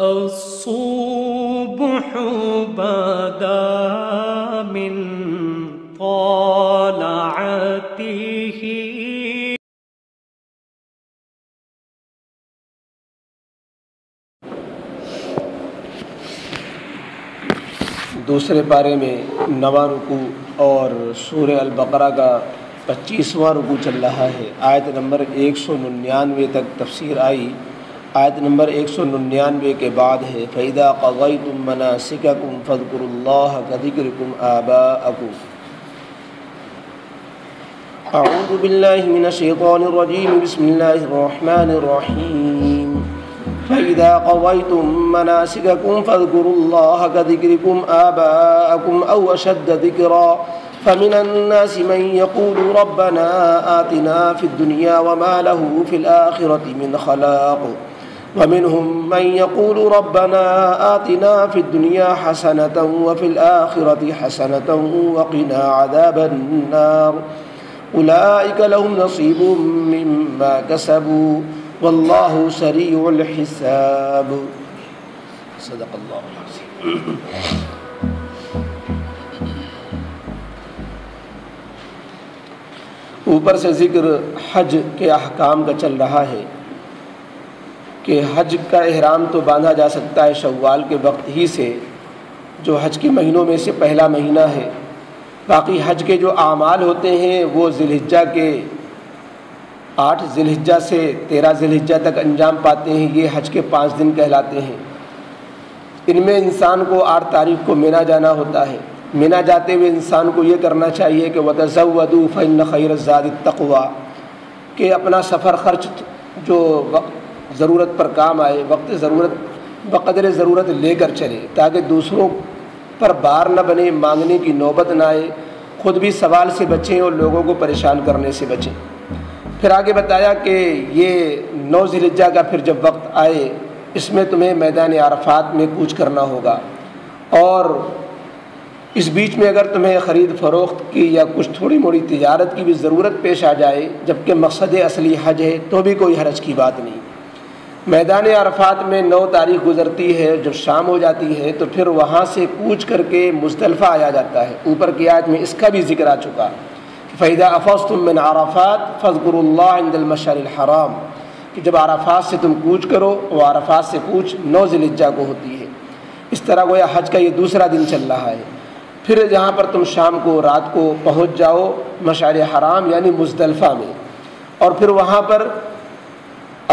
الصبح بدا من طلعته دوسرے پارے میں 9واں رکوع اور سورہ البقرہ کا 25واں رکوع چل رہا ہے۔ آیت نمبر 199 تک تفسیر آئی۔ آیت نمبر 199 کے بعد ہے فَإِذَا قَضَيْتُم مَّنَاسِكَكُمْ فَاذْكُرُوا اللَّهَ كَذِكْرِكُمْ آبَاءَكُمْ۔ اعوذ باللہ من الشیطان الرجیم، بسم اللہ الرحمن الرحیم۔ فَإِذَا قَضَيْتُم مَّنَاسِكَكُمْ فَاذْكُرُوا اللَّهَ كَذِكْرِكُمْ آبَاءَكُمْ أَوْ أَشَدَّ ذِكْرًا فَمِنَ النَّاسِ مَن يَقُولُ رَبَّنَا آتِنَا فِي الدُّنْيَا وَمَا لَهُ فِي الْآخِرَةِ مِنْ خَلَاقٍ وَمِنْهُمْ مَن يَقُولُ رَبَّنَا آتِنَا فِي الدُّنْيَا حَسَنَةً وَفِي الْآخِرَةِ حَسَنَةً وَقِنَا عَذَابَ النَّارِ أُولَئِكَ لَهُمْ نَصِيبٌ مِّمَّا كَسَبُوا واللہ سریع الحساب۔ صدق اللہ العظیم۔ اوپر سے ذکر حج کے احکام کا چل رہا ہے کہ حج کا احرام تو باندھا جا سکتا ہے شوال کے وقت ہی سے، جو حج کے مہینوں میں سے پہلا مہینہ ہے۔ باقی حج کے جو اعمال ہوتے ہیں وہ ذی الحجہ کے 8 ذی الحجہ سے 13 ذی الحجہ تک انجام پاتے ہیں۔ یہ حج کے 5 دن کہلاتے ہیں۔ ان میں انسان کو 8 تاریخ کو مینا جانا ہوتا ہے۔ مینا جاتے ہوئے انسان کو یہ کرنا چاہیے کہ وَتَزَوَّدُوا فَإِنَّ خَيْرَ الزَّادِ التَّقْوَىٰ، کہ اپنا سفر خرچ جو وقت ضرورت پر کام آئے، وقت ضرورت بقدر ضرورت لے کر چلے، تاکہ دوسروں پر بار نہ بنے، مانگنے کی نوبت نہ آئے، خود بھی سوال سے بچیں اور لوگوں کو پریشان کرنے سے بچیں۔ پھر آگے بتایا کہ یہ 9 ذی الحجہ کا پھر جب وقت آئے، اس میں تمہیں میدان عرفات میں کوچ کرنا ہوگا، اور اس بیچ میں اگر تمہیں خرید فروخت کی یا کچھ تھوڑی موڑی تجارت کی بھی ضرورت پیش آ جائے، جبکہ مقصد اصلی حج ہے، تو بھی کوئی حرج کی بات نہیں۔ میدان عرفات میں 9 تاریخ گزرتی ہے، جب شام ہو جاتی ہے تو پھر وہاں سے کوچ کر کے مزدلفہ آیا جاتا ہے۔ اوپر کی آیت میں اس کا بھی ذکر آ چکا۔ فَإِذَا أَفَضْتُم مِّنْ عَرَفَاتٍ فَاذْكُرُوا اللَّهَ عِندَ الْمَشْعَرِ الْحَرَامِ، کہ جب عرفات سے تم کوچ کرو، وہ عرفات سے کوچ 9 ذی الحجہ کو ہوتی ہے۔ اس طرح گویا حج کا یہ دوسرا دن چل رہا ہے۔ پھر جہاں پر تم شام کو رات کو پہنچ جاؤ مشعر حرام یعنی مزدلفہ میں، اور پھر وہاں پر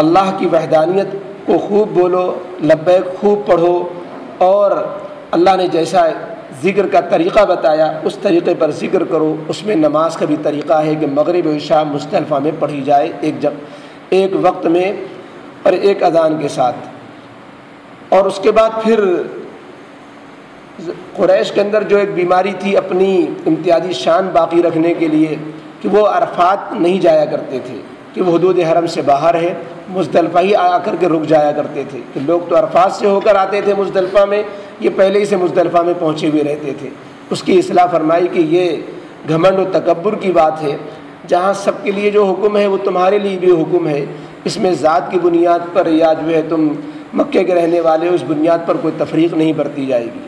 اللہ کی وحدانیت کو خوب بولو، لبیک خوب پڑھو، اور اللہ نے جیسا ذکر کا طریقہ بتایا اس طریقے پر ذکر کرو۔ اس میں نماز کا بھی طریقہ ہے کہ مغرب و عشاء مزدلفہ میں پڑھی جائے، ایک وقت میں اور ایک اذان کے ساتھ۔ اور اس کے بعد پھر قریش کے اندر جو ایک بیماری تھی اپنی امتیازی شان باقی رکھنے کے لیے، کہ وہ عرفات نہیں جایا کرتے تھے، کہ وہ حدود حرم سے باہر ہے، مزدلفہ ہی آ کر کے رک جایا کرتے تھے، کہ لوگ تو عرفات سے ہو کر آتے تھے مزدلفہ میں، یہ پہلے ہی سے مزدلفہ میں پہنچے ہوئے رہتے تھے۔ اس کی اصلاح فرمائی کہ یہ گھمنڈ و تکبر کی بات ہے، جہاں سب کے لیے جو حکم ہے وہ تمہارے لیے بھی حکم ہے، اس میں ذات کی بنیاد پر یا جو ہے تم مکے کے رہنے والے اس بنیاد پر کوئی تفریق نہیں برتی جائے گی۔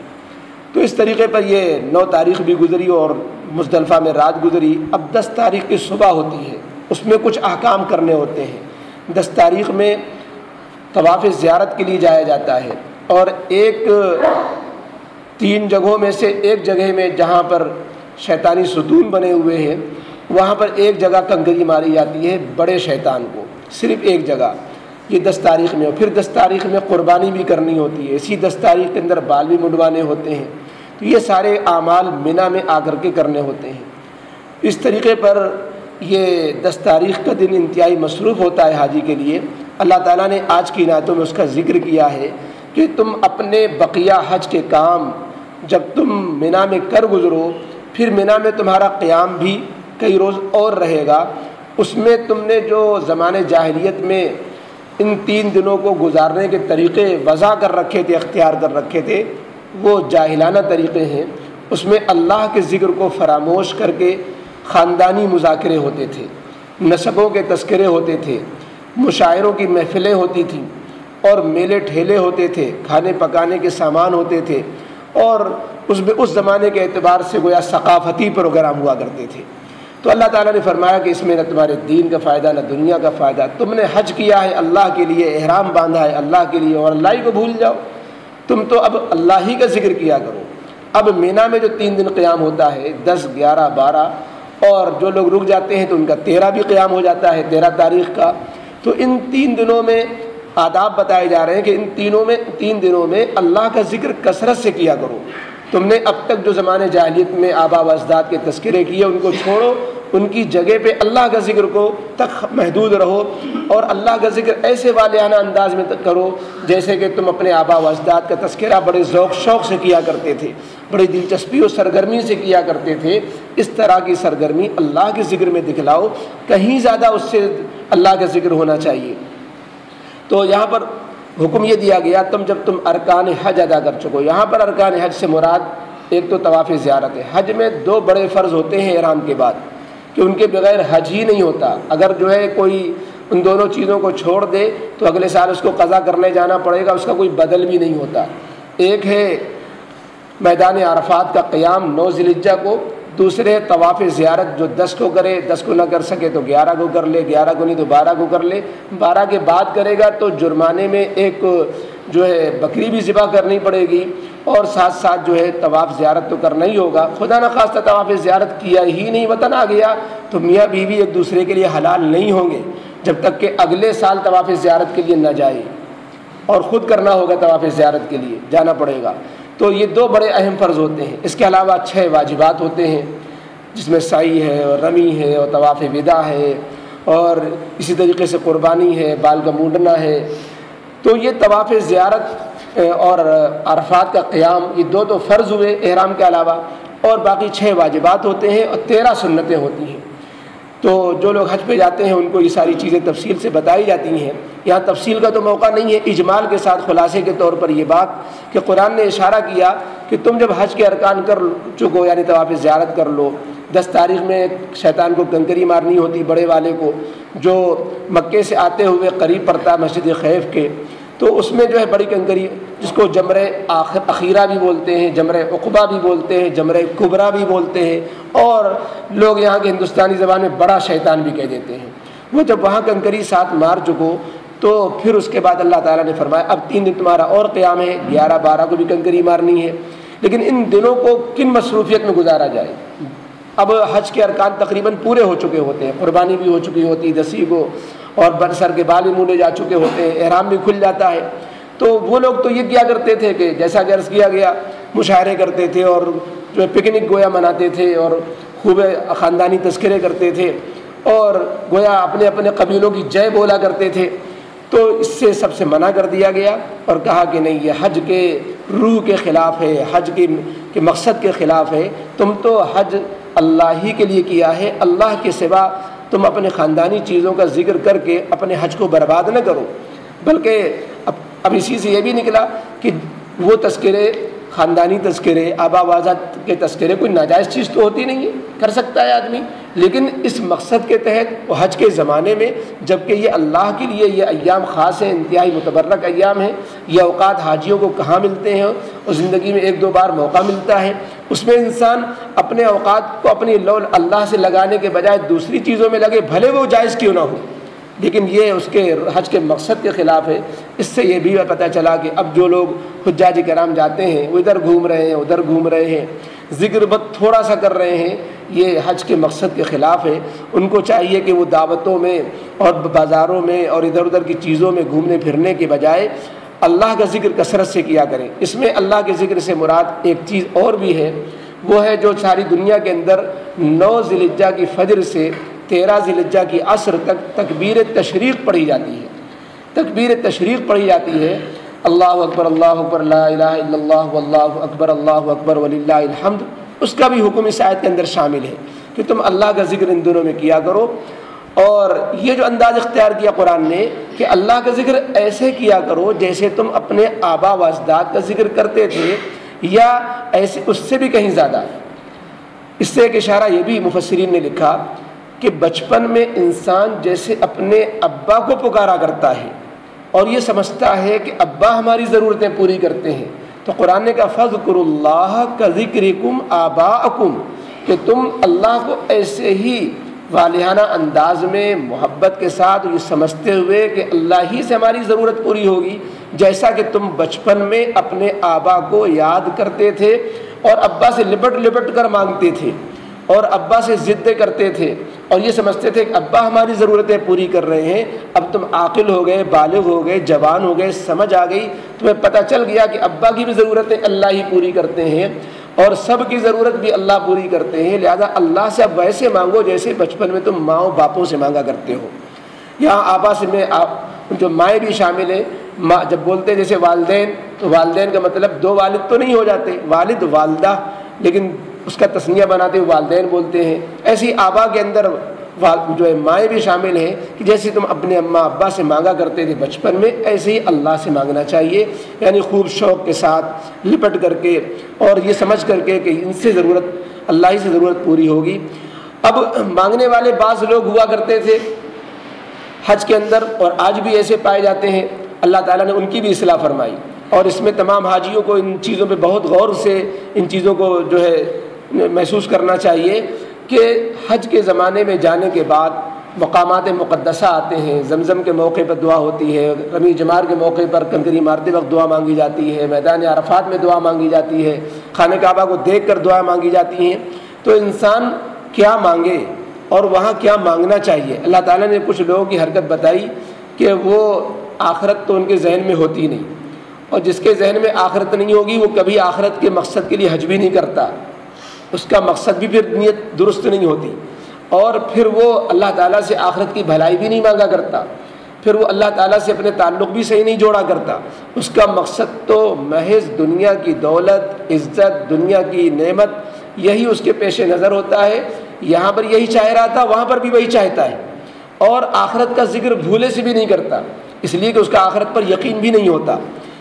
تو اس طریقے پر یہ 9 تاریخ بھی گزری اور مزدلفہ میں رات گزری۔ اب 10 تاریخ کی صبح ہوتی ہے، اس میں کچھ احکام کرنے ہوتے ہیں۔ 10 تاریخ میں طواف زیارت کے لیے جایا جاتا ہے، اور 3 جگہوں میں سے ایک جگہ میں جہاں پر شیطانی ستون بنے ہوئے ہیں، وہاں پر ایک جگہ کنکری ماری جاتی ہے بڑے شیطان کو، صرف ایک جگہ، یہ 10 تاریخ میں۔ اور پھر 10 تاریخ میں قربانی بھی کرنی ہوتی ہے، اسی 10 تاریخ کے اندر بال بھی منڈوانے ہوتے ہیں۔ تو یہ سارے اعمال مینا میں آ کر کے کرنے ہوتے ہیں۔ اس طریقے پر یہ 10 تاریخ کا دن انتہائی مصروف ہوتا ہے حاجی کے لیے۔ اللہ تعالیٰ نے آج کی آیتوں میں اس کا ذکر کیا ہے کہ تم اپنے بقیہ حج کے کام جب تم مینا میں کر گزرو، پھر مینا میں تمہارا قیام بھی کئی روز اور رہے گا، اس میں تم نے جو زمانے جاہلیت میں ان 3 دنوں کو گزارنے کے طریقے وضع کر رکھے تھے، اختیار کر رکھے تھے، وہ جاہلانہ طریقے ہیں۔ اس میں اللہ کے ذکر کو فراموش کر کے خاندانی مذاکرے ہوتے تھے، نسبوں کے تذکرے ہوتے تھے، مشاعروں کی محفلیں ہوتی تھیں، اور میلے ٹھیلے ہوتے تھے، کھانے پکانے کے سامان ہوتے تھے، اور اس زمانے کے اعتبار سے گویا ثقافتی پروگرام ہوا کرتے تھے۔ تو اللہ تعالیٰ نے فرمایا کہ اس میں نہ تمہارے دین کا فائدہ نہ دنیا کا فائدہ، تم نے حج کیا ہے اللہ کے لیے، احرام باندھا ہے اللہ کے لیے، اور اللہ ہی کو بھول جاؤ، تم تو اب اللہ ہی کا ذکر کیا کرو۔ اب مینا میں جو 3 دن قیام ہوتا ہے، 10، 11، 12، اور جو لوگ رک جاتے ہیں تو ان کا 13 بھی قیام ہو جاتا ہے، 13 تاریخ کا۔ تو ان 3 دنوں میں آداب بتائے جا رہے ہیں کہ ان 3 دنوں میں اللہ کا ذکر کثرت سے کیا کرو۔ تم نے اب تک جو زمانے جاہلیت میں آبا و اجداد کے تذکرے کیے ان کو چھوڑو، ان کی جگہ پہ اللہ کا ذکر کو تک محدود رہو، اور اللہ کا ذکر ایسے والیانہ انداز میں کرو جیسے کہ تم اپنے آبا و اجداد کا تذکرہ بڑے ذوق شوق سے کیا کرتے تھے، بڑی دلچسپی اور سرگرمی سے کیا کرتے تھے۔ اس طرح کی سرگرمی اللہ کے ذکر میں دکھلاؤ، کہیں زیادہ اس سے اللہ کا ذکر ہونا چاہیے۔ تو یہاں پر حکم یہ دیا گیا تم ارکان حج ادا کر چکو۔ یہاں پر ارکان حج سے مراد ایک تو طواف زیارت ہے۔ حج میں 2 بڑے فرض ہوتے ہیں احرام کے بعد کہ ان کے بغیر حج ہی نہیں ہوتا۔ اگر جو ہے کوئی ان دونوں چیزوں کو چھوڑ دے تو اگلے سال اس کو قضا کرنے جانا پڑے گا، اس کا کوئی بدل بھی نہیں ہوتا۔ ایک ہے میدان عرفات کا قیام 9 ذی الحجہ کو، دوسرے طواف زیارت جو 10 کو کرے، 10 کو نہ کر سکے تو 11 کو کر لے، 11 کو نہیں تو 12 کو کر لے، 12 کے بعد کرے گا تو جرمانے میں ایک جو ہے بکری بھی ذبح کرنی پڑے گی، اور ساتھ ساتھ جو ہے طواف زیارت تو کرنا ہی ہوگا۔ خدا نہ خواستہ طواف زیارت کیا ہی نہیں، وطن آ گیا تو میاں بیوی ایک دوسرے کے لیے حلال نہیں ہوں گے جب تک کہ اگلے سال طواف زیارت کے لیے نہ جائے، اور خود کرنا ہوگا طواف زیارت کے لیے جانا پڑے گا۔ تو یہ 2 بڑے اہم فرض ہوتے ہیں۔ اس کے علاوہ 6 واجبات ہوتے ہیں جس میں سعی ہے اور رمی ہے اور طواف وداع ہے، اور اسی طریقے سے قربانی ہے، بال کا مونڈنا ہے۔ تو یہ طواف زیارت اور عرفات کا قیام، یہ 2 تو فرض ہوئے احرام کے علاوہ، اور باقی 6 واجبات ہوتے ہیں اور 13 سنتیں ہوتی ہیں۔ تو جو لوگ حج پہ جاتے ہیں ان کو یہ ساری چیزیں تفصیل سے بتائی جاتی ہیں۔ یہاں تفصیل کا تو موقع نہیں ہے، اجمال کے ساتھ خلاصے کے طور پر یہ بات کہ قرآن نے اشارہ کیا کہ تم جب حج کے ارکان کر چکو، یعنی طواف زیارت کر لو، 10 تاریخ میں شیطان کو کنکری مارنی ہوتی بڑے والے کو، جو مکے سے آتے ہوئے قریب پڑتا مسجد خیف کے، تو اس میں جو ہے بڑی کنکری جس کو جمرہ اخیرہ بھی بولتے ہیں، جمرہ عقبہ بھی بولتے ہیں، جمرہ کبریٰ بھی بولتے ہیں، اور لوگ یہاں کے ہندوستانی زبان میں بڑا شیطان بھی کہہ دیتے ہیں۔ وہ جب وہاں کنکری ساتھ مار چکو تو پھر اس کے بعد اللہ تعالیٰ نے فرمایا اب 3 دن تمہارا اور قیام ہے، 11، 12 کو بھی کنکری مارنی ہے۔ لیکن ان دنوں کو کن مصروفیت میں گزارا جائے؟ اب حج کے ارکان تقریباً پورے ہو چکے ہوتے ہیں، قربانی بھی ہو چکی ہوتی ہے 10 کو، اور سر کے بال بھی مونڈے جا چکے ہوتے ہیں، احرام بھی کھل جاتا ہے۔ تو وہ لوگ تو یہ کیا کرتے تھے کہ جیسا کہ عرض کیا گیا، مشاعرے کرتے تھے اور جو ہے پکنک گویا مناتے تھے، اور خوب خاندانی تذکرے کرتے تھے، اور گویا اپنے اپنے قبیلوں کی جے بولا کرتے تھے۔ تو اس سے سب سے منع کر دیا گیا اور کہا کہ نہیں، یہ حج کے روح کے خلاف ہے، حج کے مقصد کے خلاف ہے۔ تم تو حج اللہ ہی کے لیے کیا ہے، اللہ کے سوا تم اپنے خاندانی چیزوں کا ذکر کر کے اپنے حج کو برباد نہ کرو۔ بلکہ اب اسی سے یہ بھی نکلا کہ وہ تذکرے، خاندانی تذکرے، آبا و اجداد کے تذکرے کوئی ناجائز چیز تو ہوتی نہیں ہے، کر سکتا ہے آدمی، لیکن اس مقصد کے تحت وہ حج کے زمانے میں، جبکہ یہ اللہ کے لیے یہ ایام خاص ہیں، انتہائی متبرک ایام ہیں، یہ اوقات حاجیوں کو کہاں ملتے ہیں اور زندگی میں 1-2 بار موقع ملتا ہے، اس میں انسان اپنے اوقات کو اپنی اللہ سے لگانے کے بجائے دوسری چیزوں میں لگے، بھلے وہ جائز کیوں نہ ہو، لیکن یہ اس کے حج کے مقصد کے خلاف ہے۔ اس سے یہ بھی پتہ چلا کہ اب جو لوگ حجاج کرام جاتے ہیں وہ ادھر گھوم رہے ہیں ادھر گھوم رہے ہیں، ذکر بت تھوڑا سا کر رہے ہیں، یہ حج کے مقصد کے خلاف ہے۔ ان کو چاہیے کہ وہ دعوتوں میں اور بازاروں میں اور ادھر ادھر کی چیزوں میں گھومنے پھرنے کے بجائے اللہ کا ذکر کثرت سے کیا کریں۔ اس میں اللہ کے ذکر سے مراد ایک چیز اور بھی ہے، وہ ہے جو ساری دنیا کے اندر 9 ذی الحجہ کی فجر سے 13 ذی الحجہ کی عصر تک تکبیر تشریق پڑھی جاتی ہے۔ تکبیر تشریق پڑھی جاتی ہے، اللہ اکبر اللہ اکبر لا الہ الا اللہ واللہ اکبر اللہ اکبر وللہ الحمد۔ اس کا بھی حکم اس آیت کے اندر شامل ہے کہ تم اللہ کا ذکر ان دنوں میں کیا کرو۔ اور یہ جو انداز اختیار کیا قرآن نے کہ اللہ کا ذکر ایسے کیا کرو جیسے تم اپنے آبا و اجداد کا ذکر کرتے تھے، یا ایسے اس سے بھی کہیں زیادہ۔ اس سے ایک اشارہ یہ بھی مفسرین نے لکھا کہ بچپن میں انسان جیسے اپنے ابا کو پکارا کرتا ہے، اور یہ سمجھتا ہے کہ ابا ہماری ضرورتیں پوری کرتے ہیں، تو قرآن نے کہا فَاذْكُرُوا اللَّهَ كَذِكْرِكُمْ آبَاءَكُمْ، کہ تم اللہ کو ایسے ہی والہانہ انداز میں محبت کے ساتھ یہ سمجھتے ہوئے کہ اللہ ہی سے ہماری ضرورت پوری ہوگی، جیسا کہ تم بچپن میں اپنے آبا کو یاد کرتے تھے اور ابا سے لپٹ لپٹ کر مانگتے تھے اور ابا سے ضدیں کرتے تھے اور یہ سمجھتے تھے کہ ابا ہماری ضرورتیں پوری کر رہے ہیں۔ اب تم عاقل ہو گئے، بالغ ہو گئے، جوان ہو گئے، سمجھ آ گئی، تمہیں پتہ چل گیا کہ ابا کی بھی ضرورتیں اللہ ہی پوری کرتے ہیں اور سب کی ضرورت بھی اللہ پوری کرتے ہیں، لہذا اللہ سے اب ویسے مانگو جیسے بچپن میں تم ماؤں باپوں سے مانگا کرتے ہو۔ یہاں آبا سے میں جو مائیں بھی شامل ہیں، جب بولتے ہیں جیسے والدین، تو والدین کا مطلب دو والد تو نہیں ہو جاتے، والد والدہ، لیکن اس کا تسنیہ بناتے ہوئے والدین بولتے ہیں۔ ایسی آبا کے اندر جو ہے مائیں بھی شامل ہیں کہ جیسے تم اپنے اماں ابا سے مانگا کرتے تھے بچپن میں، ایسے ہی اللہ سے مانگنا چاہیے، یعنی خوب شوق کے ساتھ لپٹ کر کے اور یہ سمجھ کر کے کہ ان سے ضرورت اللہ ہی سے ضرورت پوری ہوگی۔ اب مانگنے والے بعض لوگ ہوا کرتے تھے حج کے اندر اور آج بھی ایسے پائے جاتے ہیں، اللہ تعالیٰ نے ان کی بھی اصلاح فرمائی، اور اس میں تمام حاجیوں کو ان چیزوں پہ بہت غور سے ان چیزوں کو جو ہے محسوس کرنا چاہیے کہ حج کے زمانے میں جانے کے بعد مقامات مقدسہ آتے ہیں، زمزم کے موقع پر دعا ہوتی ہے، رمی جمار کے موقع پر کنکری مارتے وقت دعا مانگی جاتی ہے، میدان عرفات میں دعا مانگی جاتی ہے، خانہ کعبہ کو دیکھ کر دعا مانگی جاتی ہیں، تو انسان کیا مانگے اور وہاں کیا مانگنا چاہیے۔ اللہ تعالیٰ نے کچھ لوگوں کی حرکت بتائی کہ وہ آخرت تو ان کے ذہن میں ہوتی نہیں، اور جس کے ذہن میں آخرت نہیں ہوگی وہ کبھی آخرت کے مقصد کے لیے حج بھی نہیں کرتا، اس کا مقصد بھی پھر نیت درست نہیں ہوتی، اور پھر وہ اللہ تعالیٰ سے آخرت کی بھلائی بھی نہیں مانگا کرتا، پھر وہ اللہ تعالیٰ سے اپنے تعلق بھی صحیح نہیں جوڑا کرتا، اس کا مقصد تو محض دنیا کی دولت، عزت، دنیا کی نعمت، یہی اس کے پیش نظر ہوتا ہے، یہاں پر یہی چاہ رہا تھا وہاں پر بھی وہی چاہتا ہے، اور آخرت کا ذکر بھولے سے بھی نہیں کرتا، اس لیے کہ اس کا آخرت پر یقین بھی نہیں ہوتا۔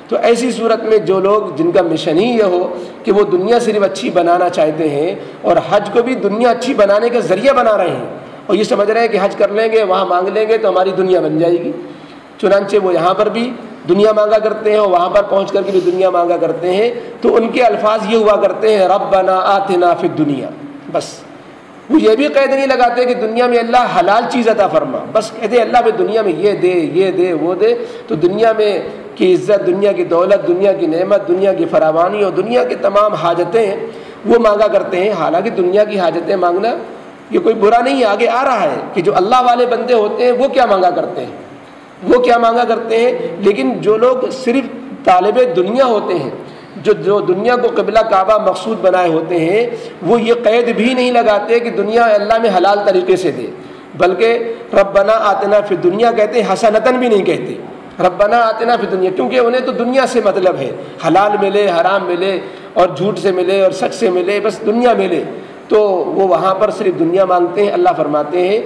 تو ایسی صورت میں جو لوگ جن کا مشن ہی یہ ہو کہ وہ دنیا صرف اچھی بنانا چاہتے ہیں اور حج کو بھی دنیا اچھی بنانے کا ذریعہ بنا رہے ہیں، اور یہ سمجھ رہے ہیں کہ حج کر لیں گے، وہاں مانگ لیں گے تو ہماری دنیا بن جائے گی، چنانچہ وہ یہاں پر بھی دنیا مانگا کرتے ہیں اور وہاں پر پہنچ کر کے بھی دنیا مانگا کرتے ہیں، تو ان کے الفاظ یہ ہوا کرتے ہیں ربنا آتنا فی الدنیا، بس وہ یہ بھی قید نہیں لگاتے کہ دنیا میں اللہ حلال چیز عطا فرما، بس کہتے ہیں اللہ بھی دنیا میں یہ دے یہ دے وہ دے، تو دنیا میں کی عزت، دنیا کی دولت، دنیا کی نعمت، دنیا کی فراوانی اور دنیا کی تمام حاجتیں وہ مانگا کرتے ہیں۔ حالانکہ دنیا کی حاجتیں مانگنا یہ کوئی برا نہیں ہے، آگے آ رہا ہے کہ جو اللہ والے بندے ہوتے ہیں وہ کیا مانگا کرتے ہیں، وہ کیا مانگا کرتے ہیں، لیکن جو لوگ صرف طالب دنیا ہوتے ہیں، جو دنیا کو قبلہ کعبہ مقصود بنائے ہوتے ہیں، وہ یہ قید بھی نہیں لگاتے کہ دنیا اللہ میں حلال طریقے سے دے، بلکہ ربنا آتنا فی الدنیا کہتے ہیں، حسنتن بھی نہیں کہتے، ربنا آتنا فی الدنیا، کیونکہ انہیں تو دنیا سے مطلب ہے، حلال ملے، حرام ملے، اور جھوٹ سے ملے اور سچ سے ملے، بس دنیا ملے، تو وہ وہاں پر صرف دنیا مانگتے ہیں۔ اللہ فرماتے ہیں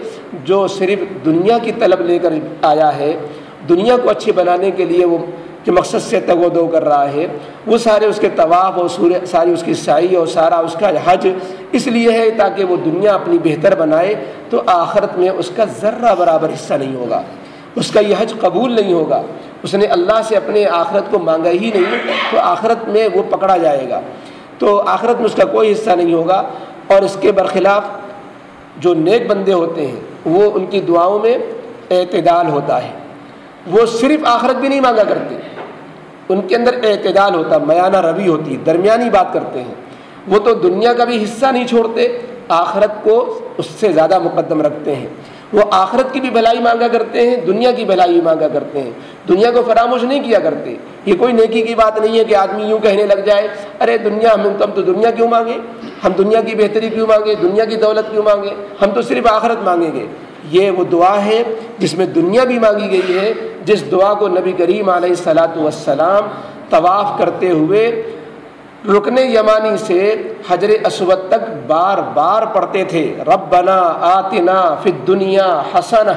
جو صرف دنیا کی طلب لے کر آیا ہے، دنیا کو اچھی بنانے کے لیے وہ جو مقصد سے تگ و دو کر رہا ہے، وہ سارے اس کے طواف اور ساری اس کی سعی اور سارا اس کا حج اس لیے ہے تاکہ وہ دنیا اپنی بہتر بنائے، تو آخرت میں اس کا ذرہ برابر حصہ نہیں ہوگا، اس کا یہ حج قبول نہیں ہوگا، اس نے اللہ سے اپنے آخرت کو مانگا ہی نہیں، تو آخرت میں وہ پکڑا جائے گا، تو آخرت میں اس کا کوئی حصہ نہیں ہوگا۔ اور اس کے برخلاف جو نیک بندے ہوتے ہیں وہ ان کی دعاؤں میں اعتدال ہوتا ہے، وہ صرف آخرت بھی نہیں مانگا کرتے، ان کے اندر اعتدال ہوتا، میانہ روی ہوتی، درمیانی بات کرتے ہیں، وہ تو دنیا کا بھی حصہ نہیں چھوڑتے، آخرت کو اس سے زیادہ مقدم رکھتے ہیں، وہ آخرت کی بھی بھلائی مانگا کرتے ہیں، دنیا کی بھلائی مانگا کرتے ہیں، دنیا کو فراموش نہیں کیا کرتے۔ یہ کوئی نیکی کی بات نہیں ہے کہ آدمی یوں کہنے لگ جائے ارے دنیا ہم تو دنیا کیوں مانگے، ہم دنیا کی بہتری کیوں مانگے، دنیا کی دولت کیوں مانگے، ہم تو صرف آخرت مانگیں گے۔ یہ وہ دعا ہے جس میں دنیا بھی مانگی گئی ہے، جس دعا کو نبی کریم علیہ الصلاۃ والسلام طواف کرتے ہوئے رکن یمانی سے حجر اسود تک بار بار پڑھتے تھے، ربنا آتنا فی الدنیا حسنہ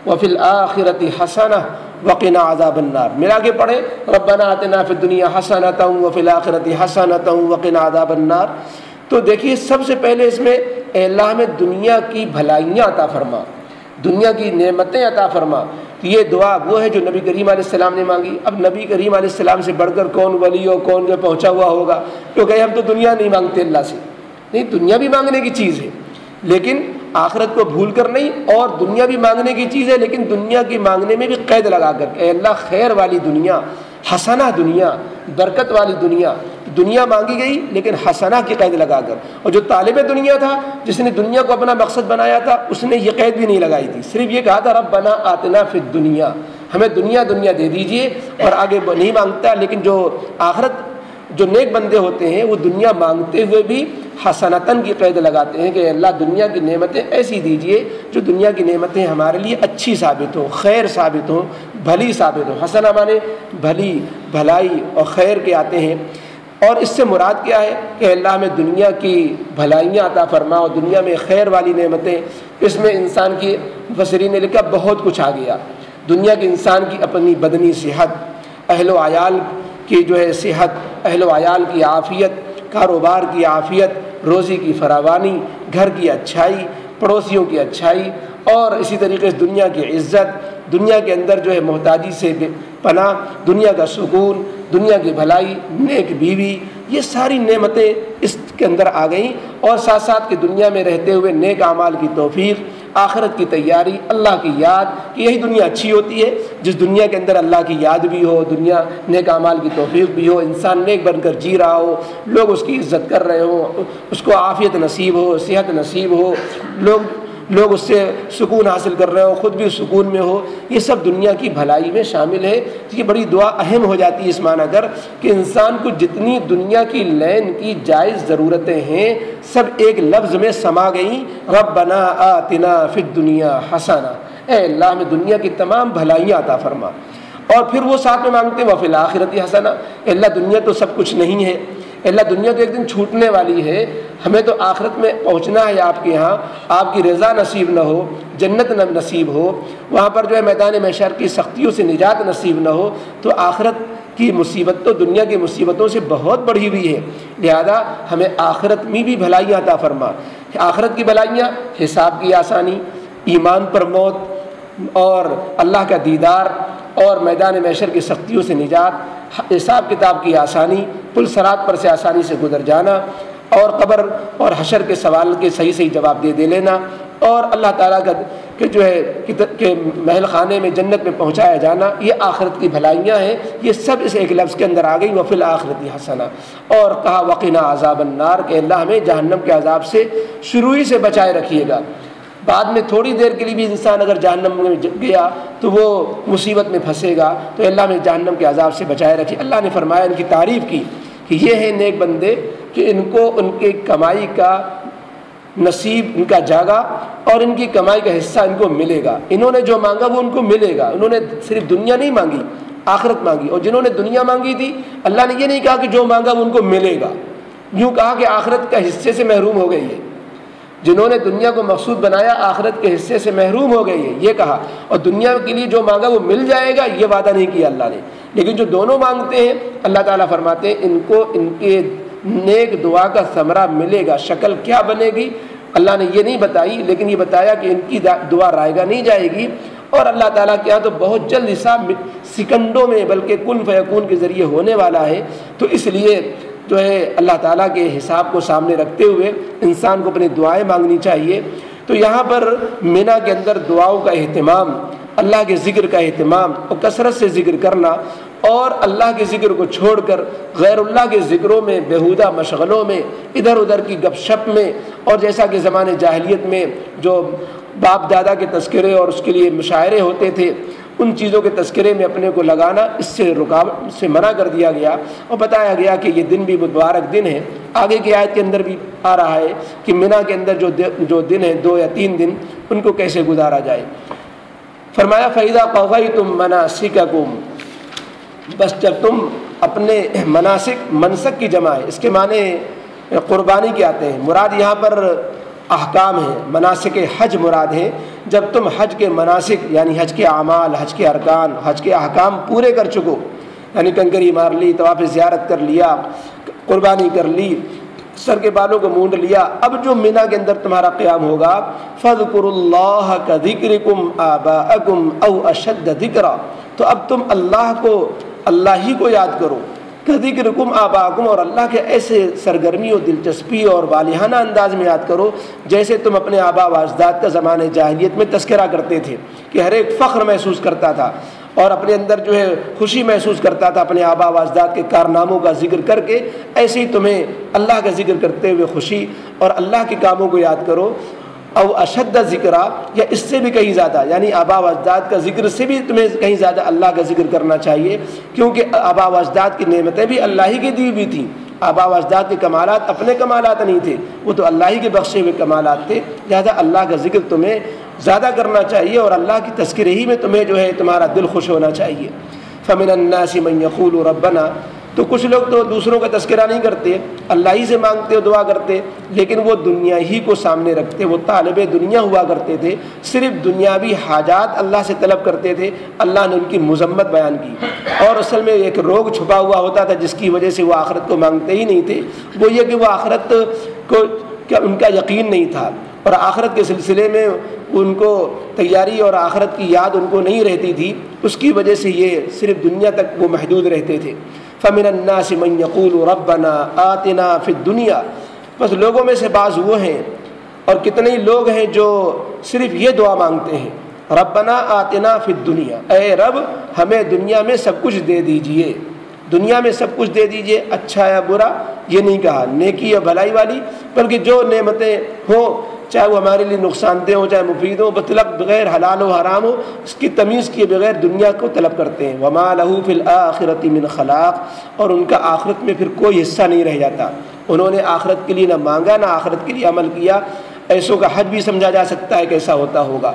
وفی الآخرۃ حسنہ وقنا عذاب النار، ملا کے پڑھے ربنا آتنا فی الدنیا حسنۃ وفی الآخرۃ حسنۃ وقنا عذاب النار۔ تو دیکھیے سب سے پہلے اس میں اے اللہ میں دنیا کی بھلائیاں عطا فرما، دنیا کی نعمتیں عطا فرما، تو یہ دعا وہ ہے جو نبی کریم علیہ السلام نے مانگی۔ اب نبی کریم علیہ السلام سے بڑھ کر کون ولی ہو، کون جو پہنچا ہوا ہوگا، کیونکہ ہم تو دنیا نہیں مانگتے اللہ سے، نہیں، دنیا بھی مانگنے کی چیز ہے لیکن آخرت کو بھول کر نہیں، اور دنیا بھی مانگنے کی چیز ہے لیکن دنیا کی مانگنے میں بھی قید لگا کر کہ اے اللہ خیر والی دنیا، حسنہ دنیا، برکت والی دنیا، دنیا مانگی گئی لیکن حسنہ کی قید لگا کر۔ اور جو طالب دنیا تھا، جس نے دنیا کو اپنا مقصد بنایا تھا، اس نے یہ قید بھی نہیں لگائی تھی، صرف یہ کہا تھا ربنا آتنا فی الدنیا، ہمیں دنیا دے دیجئے، اور آگے نہیں مانگتا۔ لیکن جو آخرت، جو نیک بندے ہوتے ہیں وہ دنیا مانگتے ہوئے بھی حسنتاً کی قید لگاتے ہیں کہ اللہ دنیا کی نعمتیں ایسی دیجئے جو دنیا کی نعمتیں ہمارے لیے اچھی ثابت ہوں، خیر ثابت ہوں، بھلی ثابت ہوں۔ حسنہ مانے بھلی، بھلائی اور خیر کے آتے ہیں۔ اور اس سے مراد کیا ہے کہ اللہ ہمیں دنیا کی بھلائیاں عطا فرما، اور دنیا میں خیر والی نعمتیں، اس میں انسان کی، مفسرین نے لکھا بہت کچھ آ گیا۔ دنیا کے انسان کی اپنی بدنی صحت، اہل و عیال کی جو ہے صحت، اہل و عیال کی عافیت، کاروبار کی عافیت، روزی کی فراوانی، گھر کی اچھائی، پڑوسیوں کی اچھائی، اور اسی طریقے سے دنیا کی عزت، دنیا کے اندر جو ہے محتاجی سے پناہ، دنیا کا سکون، دنیا کی بھلائی، نیک بیوی، یہ ساری نعمتیں اس کے اندر آ گئیں، اور ساتھ ساتھ کہ دنیا میں رہتے ہوئے نیک اعمال کی توفیق، آخرت کی تیاری، اللہ کی یاد، کہ یہی دنیا اچھی ہوتی ہے جس دنیا کے اندر اللہ کی یاد بھی ہو، دنیا نیک اعمال کی توفیق بھی ہو، انسان نیک بن کر جی رہا ہو، لوگ اس کی عزت کر رہے ہوں، اس کو عافیت نصیب ہو، صحت نصیب ہو، لوگ اس سے سکون حاصل کر رہے ہوں، خود بھی سکون میں ہو، یہ سب دنیا کی بھلائی میں شامل ہے۔ یہ بڑی دعا اہم ہو جاتی ہے اس معنی کر کہ انسان کو جتنی دنیا کی لین کی جائز ضرورتیں ہیں سب ایک لفظ میں سما گئیں، ربنا آتنا فی الدنیا حسنہ، اے اللہ ہمیں دنیا کی تمام بھلائیاں عطا فرما۔ اور پھر وہ ساتھ میں مانگتے ہیں وفی الآخرۃ حسنہ، اے اللہ دنیا تو سب کچھ نہیں ہے، اللہ دنیا تو ایک دن چھوٹنے والی ہے، ہمیں تو آخرت میں پہنچنا ہے آپ کے ہاں، آپ کی رضا نصیب نہ ہو، جنت نہ نصیب ہو، وہاں پر جو ہے میدان محشر کی سختیوں سے نجات نصیب نہ ہو، تو آخرت کی مصیبت تو دنیا کی مصیبتوں سے بہت بڑھی ہوئی ہے، لہذا ہمیں آخرت میں بھی بھلائیاں عطا فرما۔ آخرت کی بھلائیاں، حساب کی آسانی، ایمان پر موت، اور اللہ کا دیدار، اور میدان محشر کی سختیوں سے نجات، حساب کتاب کی آسانی، پل صراط پر سے آسانی سے گزر جانا، اور قبر اور حشر کے سوال کے صحیح جواب دے لینا، اور اللہ تعالیٰ کا کہ جو ہے کہ محل خانے میں جنت میں پہنچایا جانا، یہ آخرت کی بھلائیاں ہیں، یہ سب اس ایک لفظ کے اندر آ گئی، وفی الآخرۃ حسنہ۔ اور کہا وقنا عذاب النار، کہ اللہ ہمیں جہنم کے عذاب سے شروع ہی سے بچائے رکھیے گا، بعد میں تھوڑی دیر کے لیے بھی انسان اگر جہنم میں گیا تو وہ مصیبت میں پھنسے گا، تو اللہ ہمیں جہنم کے عذاب سے بچائے رکھے۔ اللہ نے فرمایا، ان کی تعریف کی کہ یہ ہیں نیک بندے کہ ان کو ان کی کمائی کا نصیب ان کا جاگا، اور ان کی کمائی کا حصہ ان کو ملے گا، انہوں نے جو مانگا وہ ان کو ملے گا، انہوں نے صرف دنیا نہیں مانگی، آخرت مانگی، اور جنہوں نے دنیا مانگی تھی اللہ نے یہ نہیں کہا کہ جو مانگا وہ ان کو ملے گا، یوں کہا کہ آخرت کا حصے سے محروم ہو گئی ہے، جنہوں نے دنیا کو مقصود بنایا آخرت کے حصے سے محروم ہو گئی ہے، یہ کہا، اور دنیا کے لیے جو مانگا وہ مل جائے گا یہ وعدہ نہیں کیا اللہ نے، لیکن جو دونوں مانگتے ہیں اللہ تعالیٰ فرماتے ہیں ان کو ان کے نیک دعا کا ثمرہ ملے گا۔ شکل کیا بنے گی اللہ نے یہ نہیں بتائی، لیکن یہ بتایا کہ ان کی دعا رائگاں نہیں جائے گی، اور اللہ تعالیٰ کے یہاں تو بہت جلد حساب سیکنڈوں میں بلکہ کن فیکون کے ذریعے ہونے والا ہے، تو اس لیے جو ہے اللہ تعالیٰ کے حساب کو سامنے رکھتے ہوئے انسان کو اپنی دعائیں مانگنی چاہیے۔ تو یہاں پر مینا کے اندر دعاؤں کا اہتمام، اللہ کے ذکر کا اہتمام اور کثرت سے ذکر کرنا، اور اللہ کے ذکر کو چھوڑ کر غیر اللہ کے ذکروں میں، بیہودہ مشغلوں میں، ادھر ادھر کی گپ شپ میں، اور جیسا کہ زمانے جاہلیت میں جو باپ دادا کے تذکرے اور اس کے لیے مشاعرے ہوتے تھے، ان چیزوں کے تذکرے میں اپنے کو لگانا، اس سے رکاوٹ سے منع کر دیا گیا، اور بتایا گیا کہ یہ دن بھی مبارک دن ہے۔ آگے کی آیت کے اندر بھی آ رہا ہے کہ مینا کے اندر جو دن ہیں 2 یا 3 دن، ان کو کیسے گزارا جائے۔ فرمایا فَإِذَا قَضَيْتُم مَنَاسِكَكُم، بس جب تم اپنے منسک کی جمع ہے، اس کے معنی قربانی کے آتے ہیں، مراد یہاں پر احکام ہیں، مناسک حج مراد ہیں، جب تم حج کے مناسک یعنی حج کے اعمال، حج کے ارکان، حج کے احکام پورے کر چکو، یعنی کنکری مار لی، طواف زیارت کر لیا، قربانی کر لی، سر کے بالوں کو مونڈ لیا، اب جو مینا کے اندر تمہارا قیام ہوگا، فَاذْكُرُوا اللَّهَ كَذِكْرِكُمْ آبَاءَكُمْ أَوْ أَشَدَّ ذِكْرًا، تو اب تم اللہ ہی کو یاد کرو، كَذِكْرِكُمْ آبَاءَكُمْ، اور اللہ کے ایسے سرگرمی اور دلچسپی اور والہانہ انداز میں یاد کرو جیسے تم اپنے آبا و اجداد کا زمانے جاہلیت میں تذکرہ کرتے تھے، کہ ہر ایک فخر محسوس کرتا تھا اور اپنے اندر جو ہے خوشی محسوس کرتا تھا اپنے آبا و اجداد کے کارناموں کا ذکر کر کے، ایسے ہی تمہیں اللہ کا ذکر کرتے ہوئے خوشی اور اللہ کے کاموں کو یاد کرو، او اشد ذکرہ، یا اس سے بھی کہیں زیادہ، یعنی آبا و اجداد کا ذکر سے بھی تمہیں کہیں زیادہ اللہ کا ذکر کرنا چاہیے، کیونکہ آبا و اجداد کی نعمتیں بھی اللہ ہی کی دی ہوئی تھیں، آبا و اجداد کے کمالات اپنے کمالات نہیں تھے، وہ تو اللہ ہی کے بخشے ہوئے کمالات تھے، لہذا اللہ کا ذکر تمہیں زیادہ کرنا چاہیے اور اللہ کی تذکرے ہی میں تمہیں جو ہے تمہارا دل خوش ہونا چاہیے۔ فَمِنَ النَّاسِ مَن يَقُولُ رَبَّنَا، تو کچھ لوگ تو دوسروں کا تذکرہ نہیں کرتے، اللہ ہی سے مانگتے اور دعا کرتے، لیکن وہ دنیا ہی کو سامنے رکھتے، وہ طالب دنیا ہوا کرتے تھے، صرف دنیاوی حاجات اللہ سے طلب کرتے تھے، اللہ نے ان کی مذمت بیان کی، اور اصل میں ایک روگ چھپا ہوا ہوتا تھا جس کی وجہ سے وہ آخرت کو مانگتے ہی نہیں تھے، وہ یہ کہ وہ آخرت کو ان کا یقین نہیں تھا، اور آخرت کے سلسلے میں ان کو تیاری اور آخرت کی یاد ان کو نہیں رہتی تھی، اس کی وجہ سے یہ صرف دنیا تک وہ محدود رہتے تھے۔ فَمِنَ النَّاسِ مَن يَقُولُ رَبَّنَا آتِنَا فِي الدُّنْيَا، بس لوگوں میں سے بعض وہ ہیں اور کتنے ہی لوگ ہیں جو صرف یہ دعا مانگتے ہیں، ربنا آتنا فی الدنیا، اے رب ہمیں دنیا میں سب کچھ دے دیجئے، دنیا میں سب کچھ دے دیجئے، اچھا یا برا یہ نہیں کہا، نیکی یا بھلائی والی، بلکہ جو نعمتیں ہوں چاہے وہ ہمارے لیے نقصان دہ ہوں چاہے مفید ہوں، مطلب بغیر حلال و حرام ہو، اس کی تمیز کیے بغیر دنیا کو طلب کرتے ہیں۔ وَمَا لَهُ فِي الْآخِرَةِ مِنْ خَلَاقٍ، اور ان کا آخرت میں پھر کوئی حصہ نہیں رہ جاتا، انہوں نے آخرت کے لیے نہ مانگا نہ آخرت کے لیے عمل کیا، ایسوں کا حج بھی سمجھا جا سکتا ہے کیسا ہوتا ہوگا۔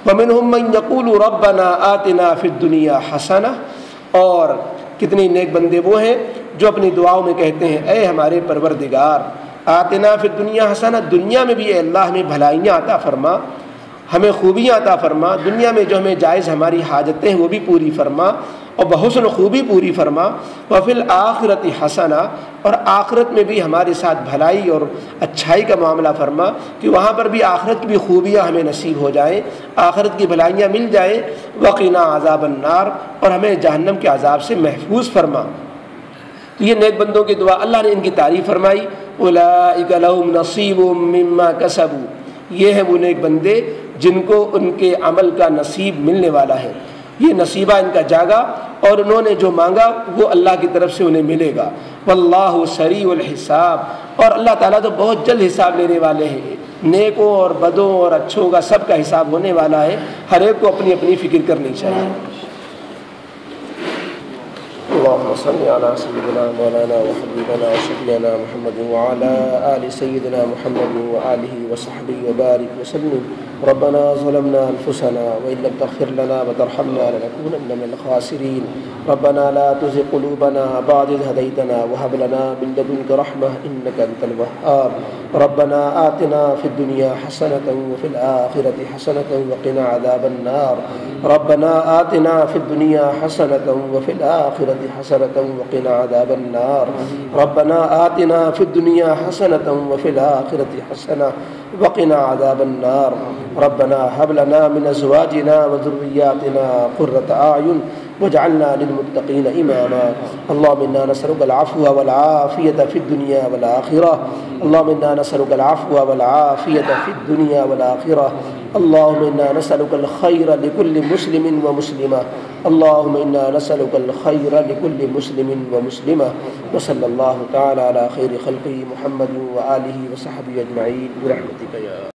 وَمِنْهُمْ مَنْ يَقُولُ رَبَّنَا آتِنَا فِي الدُّنْيَا حَسَنَةً، اور کتنے نیک بندے وہ ہیں جو اپنی دعاؤں میں کہتے ہیں اے ہمارے پروردگار آتنا فی الدنیا حسنہ، دنیا میں بھی اے اللہ ہمیں بھلائیاں عطا فرما، ہمیں خوبیاں عطا فرما، دنیا میں جو ہمیں جائز ہماری حاجتیں ہیں وہ بھی پوری فرما اور بحسن خوبی پوری فرما، وفی الآخرۃ حسنہ، اور آخرت میں بھی ہمارے ساتھ بھلائی اور اچھائی کا معاملہ فرما، کہ وہاں پر بھی آخرت کی بھی خوبیاں ہمیں نصیب ہو جائیں، آخرت کی بھلائیاں مل جائیں، وقنا عذاب النار، اور ہمیں جہنم کے عذاب سے محفوظ فرما۔ تو یہ نیک بندوں کی دعا، اللہ نے ان کی تعریف فرمائی، اولئک لہم نصیب مما کسبوا، یہ ہیں وہ نیک بندے جن کو ان کے عمل کا نصیب ملنے والا ہے، یہ نصیبہ ان کا جاگا اور انہوں نے جو مانگا وہ اللہ کی طرف سے انہیں ملے گا۔ واللہ سریع الحساب، اور اللہ تعالیٰ تو بہت جلد حساب لینے والے ہیں، نیکوں اور بدوں اور اچھوں کا سب کا حساب ہونے والا ہے، ہر ایک کو اپنی اپنی فکر کرنی چاہیے۔ اللهم صل على سيدنا مولانا وحبيبنا وشفيعنا محمد وعلى آل سيدنا محمد وآله وصحبه وبارك وسلم۔ ربنا ظلمنا أنفسنا وإن لم تغفر لنا وترحمنا لنكونن من الخاسرين۔ ربنا لا تزغ قلوبنا بعد إذ هديتنا وهب لنا من لدنك رحمة إنك أنت الوهاب۔ ربنا آتنا في الدنيا حسنة وفي الآخرة حسنة وقنا عذاب النار۔ ربنا آتنا في الدنيا حسنة وفي الآخرة حسنة وقنا عذاب النار۔ ربنا آتنا في الدنيا حسنة وفي الآخرة حسنة وقنا عذاب النار۔ ربنا هب لنا من أزواجنا وذرياتنا قرة أعين واجعلنا للمتقين إماما۔ اللهم إنا نسألك العفو والعافية في الدنيا والآخرة۔ اللهم إنا نسألك العفو والعافية في الدنيا والآخرة۔ اللهم إنا نسألك الخير لكل مسلم ومسلمة۔ اللهم إنا نسألك الخير لكل مسلم ومسلمة۔ وصلى الله تعالى على خير خلقه محمد وآله وصحبه أجمعين برحمتك يا